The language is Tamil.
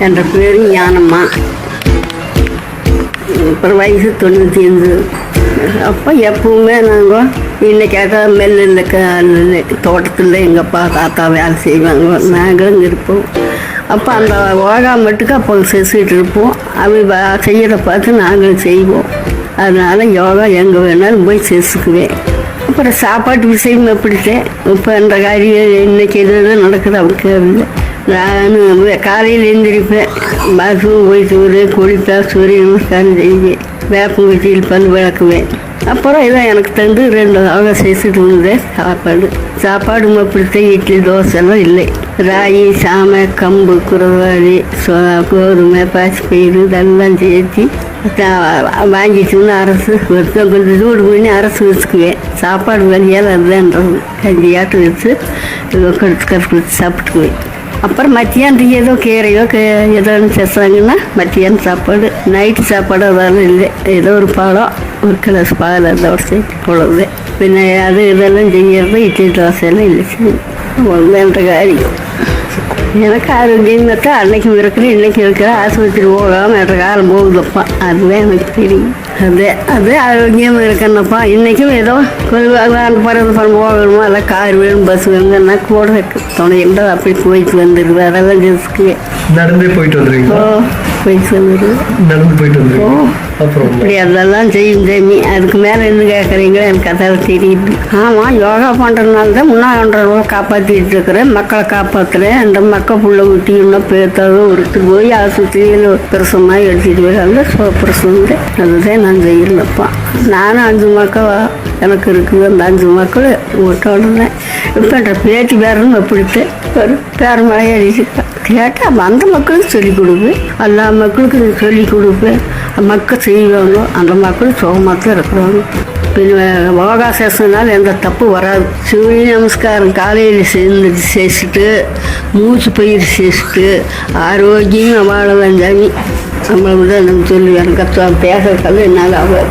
என்ற பேர் ஞானம்மா. அப்புறம் வயசு 95. அப்போ எப்பவுமே நாங்கள் இன்னைக்கு கேட்டால் மெல்ல தோட்டத்தில் எங்கள் அப்பா தாத்தா வேலை செய்வாங்க, நாங்களும் இருப்போம். அப்போ அந்த யோகா மட்டுக்கு அப்போ செஞ்சுட்டு இருப்போம். அவங்க செய்கிறத பார்த்து நாங்களும் செய்வோம். அதனால் யோகா எங்கே வேணாலும் போய் செஞ்சுக்குவேன். அப்புறம் சாப்பாட்டு விஷயம் எப்படித்தேன் இப்போ அந்த காரியம் இன்றைக்கி எது நடக்குது அவங்க கேட்குது. நான் காலையில் எழுந்திரிப்பேன், பாத்ரூம் போயிட்டு வருவேன், குளிப்பேன், சூரிய நமஸ்காரம் செய்வேன், வேப்பங்குச்சியில் பல் விளக்குவேன். அப்புறம் இதான் எனக்கு தந்து 2 யோகா செய்துட்டு வந்தேன். சாப்பாடு அப்படித்தான் இட்லி தோசை எல்லாம் இல்லை. ராகி, சாமை, கம்பு, குறவாளி, கோதுமை, பாசிப்பயிறு இதெல்லாம் சேர்த்து வாங்கிட்டு அரசு கொஞ்சம் சூடு பண்ணி அரசு வச்சுக்குவேன். சாப்பாடு வழியால் அதுதான்றது கஞ்சியாட்டு வச்சு கற்று சாப்பிட்டுக்குவேன். அப்புறம் மத்தியானத்துக்கு ஏதோ கீரையோ ஏதோன்னு சேர்த்தாங்கன்னா மத்தியானம் சாப்பாடு. நைட்டு சாப்பாடு அதெல்லாம் இல்லை, ஏதோ ஒரு பழம், ஒரு கிளாஸ் பால் அந்த ஒரு சேர்த்து போடுறது. பின்ன அது இதெல்லாம் செய்யறது இட்லி தோசையெல்லாம் இல்லை ஒன்றுன்ற காரியம். எனக்கு ஆரோக்கியமாக அன்னைக்கும் இருக்கிறேன், இன்றைக்கும் இருக்கிறேன். ஆஸ்பத்திரி போகாமல் என்ற காலம் போகுதுப்பா, அதுதான் எனக்கு தெரியும். அது ஆரோக்கியமாக இருக்கணுப்பா. இன்றைக்கும் ஏதோ பிறந்து போகணுமா, எல்லாம் கார் வேணும், பஸ் வேணுங்கன்னா கூட துணையில அப்படி போயிட்டு வந்துடுது. அதெல்லாம் ஜெயிச்சுக்குவேன். நடந்தே போயிட்டு வந்துடுவீங்க? போயிட்டு வந்துடுது, நடந்து போயிட்டு வந்துடுவோம். அப்புறம் அப்படி அதெல்லாம் செய்யும் ஜெமி. அதுக்கு மேலே என்ன கேட்குறீங்களோ எனக்கு அதெல்லாம் தெரியுது. ஆமாம், யோகா பண்ணுறதுனால தான் முன்னாடி காப்பாற்றிட்டு இருக்கிறேன், மக்களை காப்பாற்றுறேன். அந்த மக்கள் புள்ள ஊட்டி இன்னும் பேத்தாவது ஒருத்து போய் ஆஸ்பத்திரியில் பிரசமாக எடுத்துகிட்டு போயிடாங்க. பிரசம் அதுதான் நான் செய்யலப்பா. நானும் 5 மக்கள் எனக்கு இருக்குது. அந்த 5 மக்கள் விட்டோடனே இப்போ என்ற பேச்சு பேரன்னு அப்படித்து ஒரு பேரமழையை அடிச்சுருக்கேன். கேட்டால் அந்த மக்களுக்கு சொல்லிக் கொடுப்பேன், எல்லா மக்களுக்கும் சொல்லிக் கொடுப்பேன். மக்கள் செய்வாங்க, அந்த மக்கள் சுகமாக தான் இருக்கிறாங்க. பின்ன யோகாசனால எந்த தப்பு வராது. சூரிய நமஸ்காரம் காலையில் செஞ்சுட்டு மூச்சு பயிர் செஞ்சுட்டு ஆரோக்கியம் வாழலாம் ஜாமி. நம்மளுக்கு தான் நம்ம சொல்லுவேன். எனக்கு பேசுறதுக்காக என்னால் ஆகாது.